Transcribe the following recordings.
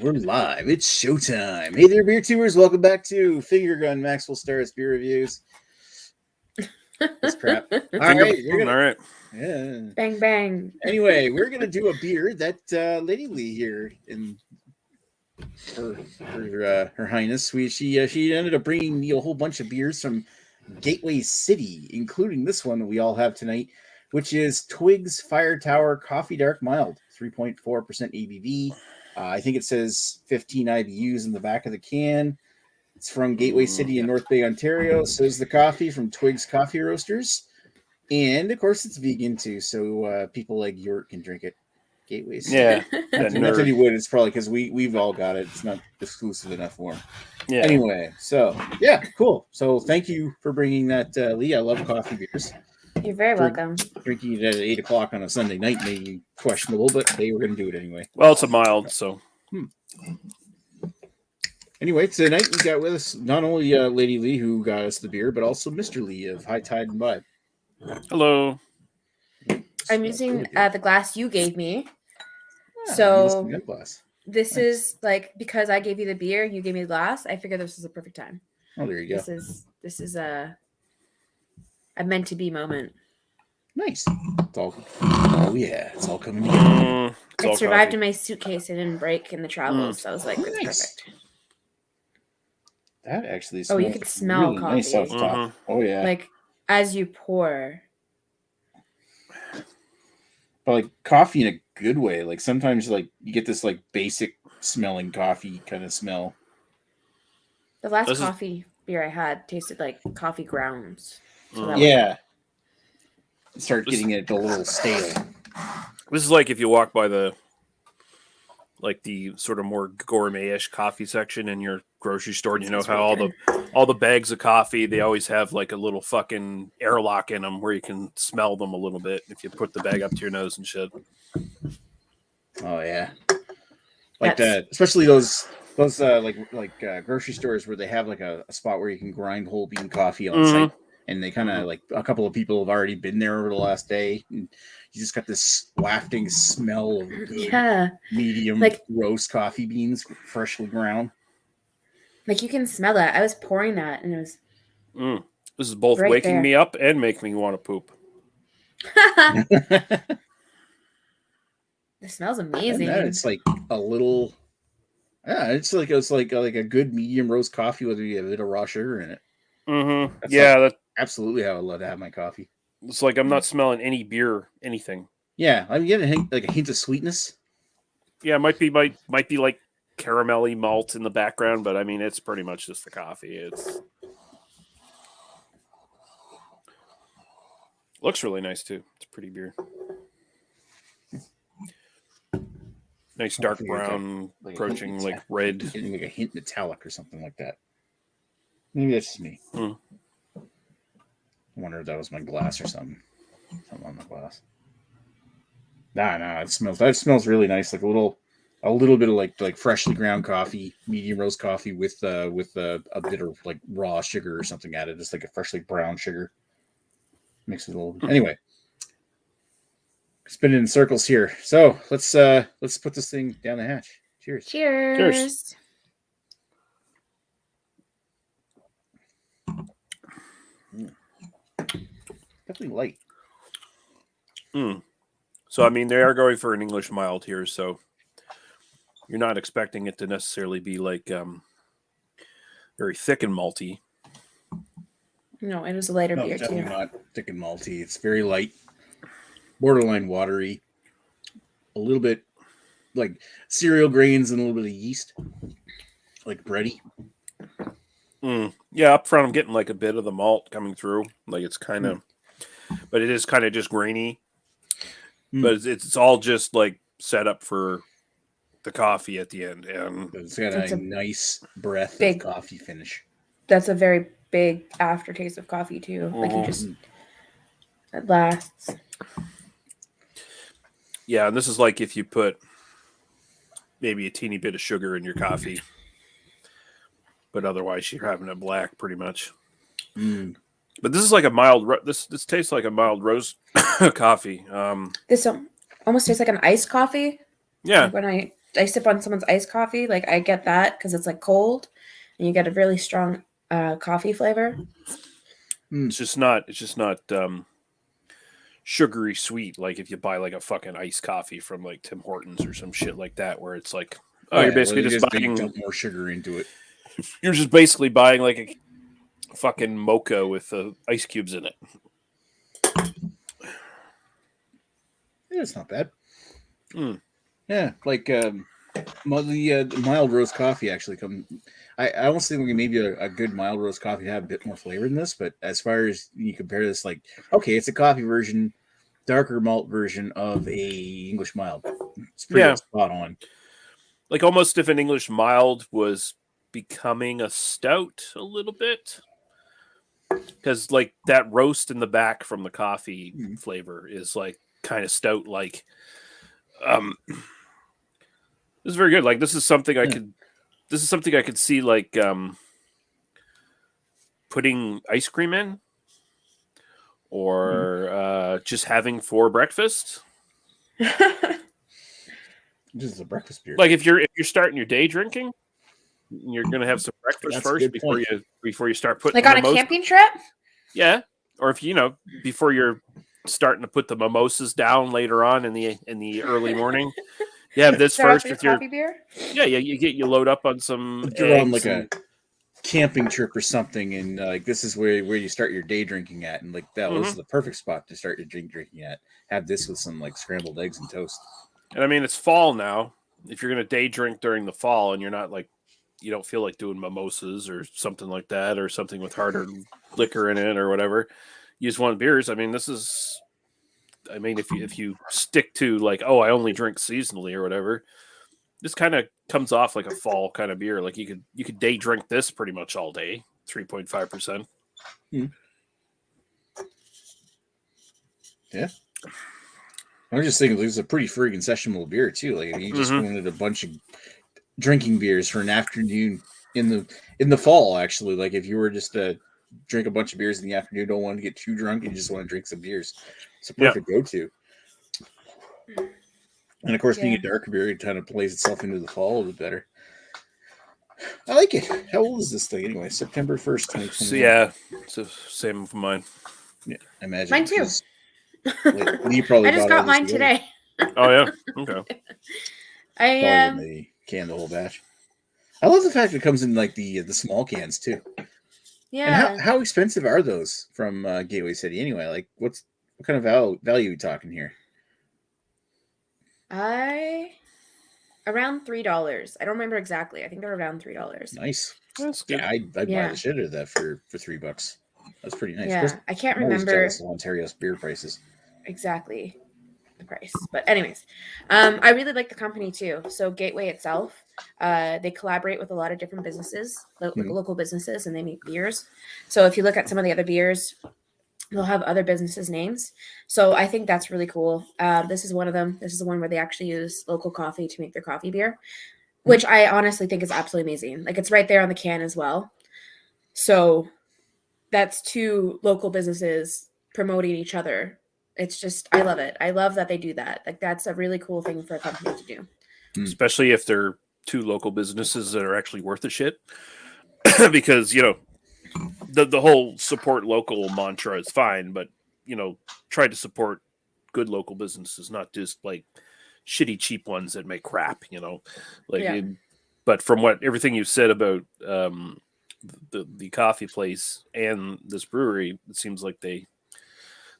We're live. It's showtime. Hey there, beer tubers. Welcome back to Finger Gun Maxwell STarr's beer reviews. That's crap. All right. All right. Yeah. Bang, bang. Anyway, we're going to do a beer that Lady Leah here in her highness. She ended up bringing me a whole bunch of beers from Gateway City, including this one that we all have tonight, which is Twiggs Fire Tower Coffee Dark Mild, 3.4% ABV. I think it says 15 IBUs in the back of the can. It's from Gateway City in North Bay, Ontario. So is the coffee from Twiggs Coffee Roasters. And, of course, it's vegan, too, so people like York can drink it. Gateway City. Yeah. Not that he would. It's probably because we've all got it. It's not exclusive enough for him. Yeah. Anyway, so, yeah, cool. So thank you for bringing that, Lee. I love coffee beers. You're very welcome. Drinking it at 8 o'clock on a Sunday night may be questionable, but hey, we're going to do it anyway. Well, it's a mild, so. Anyway, tonight we got with us not only Lady Lee, who got us the beer, but also Mr. Lee of High Tide and Vibe. Hello. I'm using the glass you gave me. Yeah, So glass. this Nice. is like, because I gave you the beer, you gave me the glass. I figured this is a perfect time. Oh, there you go. This is a meant to be moment. Nice. It's all. Oh yeah, it's all coming together. It survived in my suitcase. It didn't break in the travels. So I was like, it's Nice. perfect. That actually Oh, smells you can smell really nice coffee. off the top. Oh yeah, Like as you pour. but like coffee in a good way. Like sometimes like you get this like basic smelling coffee kind of smell. The last This is- coffee beer I had tasted like coffee grounds. So that Yeah. Start getting it a little stale. This is like if you walk by the sort of more gourmet-ish coffee section in your grocery store, and you know Sounds how really all the bags of coffee, they always have like a little fucking airlock in them where you can smell them a little bit if you put the bag up to your nose and shit. Oh yeah, like Yes. that. Especially those grocery stores where they have like a spot where you can grind whole bean coffee on site, and they kind of like a couple of people have already been there over the last day. And you just got this wafting smell of good Yeah. medium Like- roast coffee beans, freshly ground. Like you can smell that. I was pouring that and it was This is both Right waking there. me up and making me want to poop. it smells amazing. And that it's like a little, yeah, it's like a good medium roast coffee with a bit of raw sugar in it. That's Yeah, Absolutely how I love to have my coffee. it's like I'm not smelling any beer, anything. Yeah, I mean, you get a hint of sweetness. Yeah, it might be like caramelly malt in the background, but I mean it's pretty much just the coffee. It's looks really nice too. It's a pretty beer. Nice dark Hopefully it's brown, like a approaching hint like red. Getting like a hint metallic or something like that. Maybe that's just me. Mm. I wonder if that was my glass or something. Something on the glass. Nah, it smells really nice. Like a little bit of like freshly ground coffee, medium roast coffee with a bit of like raw sugar or something added, just like a freshly brown sugar. Mix it a little. Anyway, spinning in circles here. So let's put this thing down the hatch. Cheers. Cheers. Definitely light. So I mean they are going for an English mild here, so you're not expecting it to necessarily be like very thick and malty. No, it was a lighter No, beer definitely too. not thick and malty. It's very light, borderline watery, a little bit like cereal grains and a little bit of yeast, like bready. Yeah, up front I'm getting like a bit of the malt coming through. Like it's kind of, but it is kind of just grainy. But it's all just like set up for the coffee at the end, and It's got It's a a nice breath big- of coffee finish. That's a very big aftertaste of coffee too. Like you just it lasts. yeah, and this is like if you put maybe a teeny bit of sugar in your coffee, but otherwise you're having it black pretty much. But this is like a mild. This tastes like a mild roast coffee. This almost tastes like an iced coffee. Yeah, Like when I I sip on someone's iced coffee, like I get that because it's like cold, and you get a really strong coffee flavor. It's just not sugary sweet. Like if you buy like a fucking iced coffee from like Tim Hortons or some shit like that, where it's like, you're basically just they buying dump more sugar into it. You're just basically buying like a fucking mocha with ice cubes in it. Yeah, it's not bad. Mm. Yeah, like the mild roast coffee actually come. I almost think maybe a good mild roast coffee have a bit more flavor than this, but as far as you compare this, like, okay, it's a coffee version, darker malt version of a English mild. It's pretty spot on. Like almost if an English mild was becoming a stout a little bit, because like that roast in the back from the coffee flavor is like kind of stout. Like, this is very good. Like this is something I could see like putting ice cream in, or just having for breakfast. This is a breakfast beer. Like if you're starting your day drinking, you're gonna have some breakfast first before you start putting like on a camping trip. Yeah, or if before you're starting to put the mimosas down later on in the early morning. You have this first with your coffee beer. Yeah, you load up on some. You're on like a camping trip or something, and like this is where you start your day drinking at, and like that was the perfect spot to start your drinking at. Have this with some like scrambled eggs and toast. And I mean, it's fall now. If you're gonna day drink during the fall, and you're not like, you don't feel like doing mimosas or something like that, or something with harder liquor in it or whatever, you just want beers. I mean, this is. I mean, if you stick to like, oh, I only drink seasonally or whatever, this kind of comes off like a fall kind of beer. Like you could day drink this pretty much all day. 3.5%. Yeah. I'm just thinking this is a pretty friggin' sessionable beer too. Like if you just wanted a bunch of drinking beers for an afternoon in the fall, actually. Like if you were just to drink a bunch of beers in the afternoon, don't want to get too drunk, and you just want to drink some beers. It's a perfect go-to. And of course, being a darker beer, it kind of plays itself into the fall a little bit better. I like it. How old is this thing anyway? September 1st, 2021. So, yeah, it's the same for mine. Yeah, I imagine. Mine too. You probably I just got mine today. Oh yeah, okay. They can the whole batch. I love the fact it comes in like the small cans too. Yeah. And how expensive are those from Gateway City anyway? Like what kind of value are we talking here? Around $3. I don't remember exactly. I think they're around $3. Nice. That's good. Yeah, I'd buy the shit out of that for $3. That's pretty nice. Yeah, I can't I'm remember jealous of Ontario's beer prices. Exactly the price. But anyways, I really like the company too. So Gateway itself, they collaborate with a lot of different businesses, local businesses, and they make beers. So if you look at some of the other beers, they'll have other businesses' names. So I think that's really cool. This is one of them. This is the one where they actually use local coffee to make their coffee beer, which I honestly think is absolutely amazing. Like it's right there on the can as well. So that's two local businesses promoting each other. It's just, I love it. I love that they do that. Like that's a really cool thing for a company to do. Especially if they're two local businesses that are actually worth a shit. Because, the whole support local mantra is fine, but, try to support good local businesses, not just like shitty, cheap ones that make crap, but from everything you said about the coffee place and this brewery, it seems like they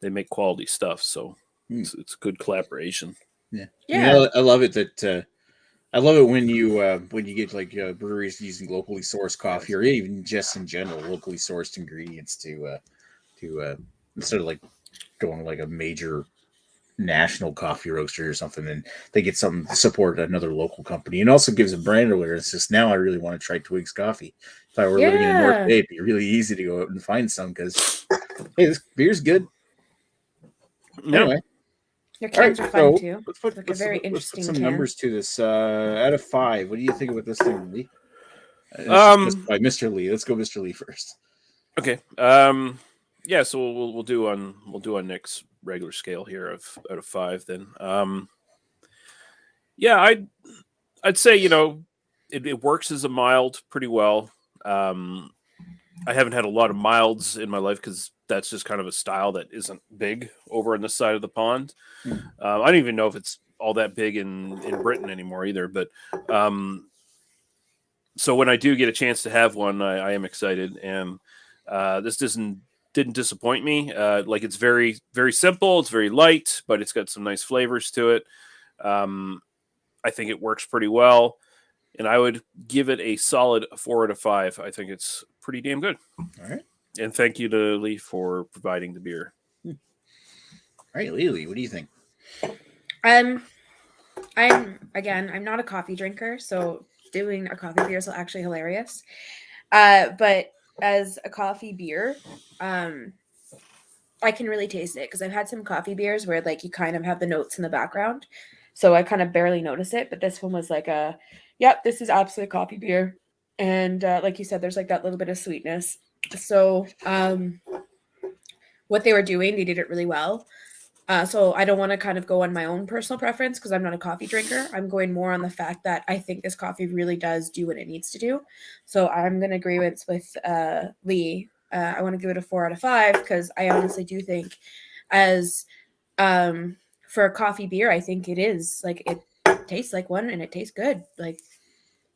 make quality stuff, so it's a good collaboration. Yeah. I love it that I love it when you get like breweries using locally sourced coffee, or even just in general locally sourced ingredients to instead of like going like a major national coffee roaster or something, and they get something to support another local company, and also gives a brand awareness. Just now, I really want to try Twiggs coffee. If I were living in the North Bay, it'd be really easy to go out and find some because hey, this beer's good. Anyway, your cans are fun too. Let's put some can. numbers to this. Out of 5, what do you think about this thing, Lee? By Mr. Lee. Let's go, Mr. Lee first. Okay. Yeah. So we'll do on Nick's regular scale here out of 5. Then. Yeah, I'd say, it works as a mild pretty well. I haven't had a lot of milds in my life because that's just kind of a style that isn't big over on this side of the pond. I don't even know if it's all that big in Britain anymore either. But so when I do get a chance to have one, I am excited. And this didn't disappoint me. Like, it's very, very simple. It's very light, but it's got some nice flavors to it. I think it works pretty well. And I would give it a solid 4 out of 5. I think it's pretty damn good. All right. And thank you to Lee for providing the beer. All right, Lily, what do you think? I'm not a coffee drinker, so doing a coffee beer is actually hilarious. But as a coffee beer, I can really taste it because I've had some coffee beers where like you kind of have the notes in the background, so I kind of barely notice it. But this one was like yep, this is absolute coffee beer, and like you said, there's like that little bit of sweetness. So what they were doing, they did it really well. So I don't want to kind of go on my own personal preference because I'm not a coffee drinker. I'm going more on the fact that I think this coffee really does do what it needs to do. So I'm going to agree with Lee. I want to give it a 4 out of 5 because I honestly do think as for a coffee beer, I think it is like it tastes like one and it tastes good. Like,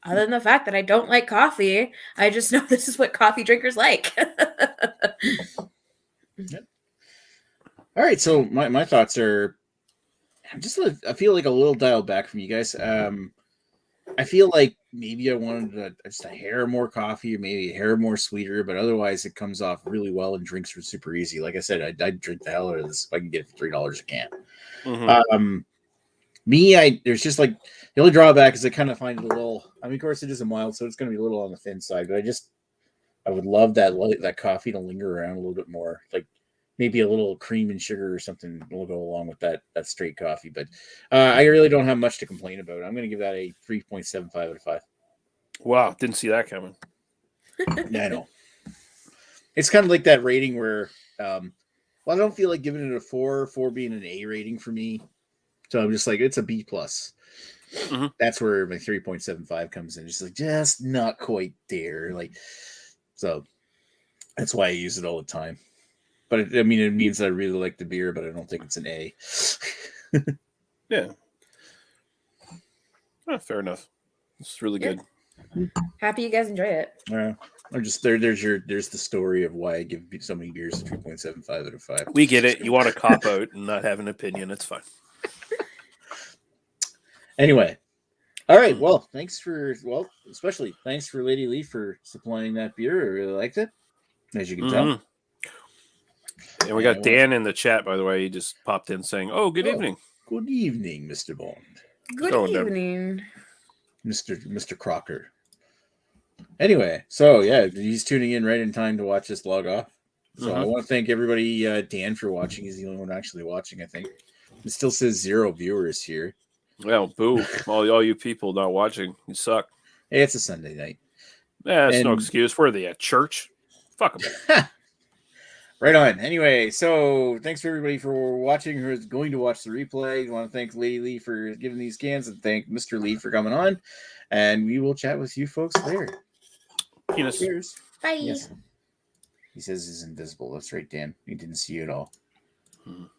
other than the fact that I don't like coffee, I just know this is what coffee drinkers like. Yep. All right, so my thoughts are I feel like a little dialed back from you guys. I feel like maybe I wanted just a hair more coffee or maybe a hair more sweeter, but otherwise it comes off really well and drinks are super easy. Like I said, I'd drink the hell out of this if I can get it for $3 a can. Mm-hmm. There's just like the only drawback is I kind of find it a little. I mean, of course, it is a mild, so it's going to be a little on the thin side. But I would love that coffee to linger around a little bit more, like maybe a little cream and sugar or something will go along with that straight coffee. But I really don't have much to complain about. I'm going to give that a 3.75 out of 5. Wow, didn't see that coming. Yeah, I know. It's kind of like that rating where, I don't feel like giving it a 4 being an A rating for me. So I'm just like, it's a B+. Mm-hmm. That's where my 3.75 comes in. Just not quite there. Like, so that's why I use it all the time. But it means I really like the beer, but I don't think it's an A. Yeah. Oh, fair enough. It's really good. Happy you guys enjoy it. I'm just there's the story of why I give so many beers a 3.75 out of 5. We get it. You want to cop out and not have an opinion. It's fine. Anyway. All right. Well, especially thanks for Lady Lee for supplying that beer. I really liked it, as you can tell. And we got Dan in the chat, by the way. He just popped in saying, good evening. Good evening, Mr. Bond. Good evening. Mr. Crocker. Anyway, so yeah, he's tuning in right in time to watch us log off. So I want to thank everybody, Dan, for watching. He's the only one actually watching, I think. It still says 0 viewers here. Well, boo. all you people not watching, you suck. Hey, it's a Sunday night. Yeah, that's no excuse. Where are they at? Church? Fuck them. Right on. Anyway, so thanks for everybody for watching who is going to watch the replay. I want to thank Lady Lee for giving these cans and thank Mr. Lee for coming on. And we will chat with you folks later. Penis. Cheers. Bye. Yes. He says he's invisible. That's right, Dan. He didn't see you at all.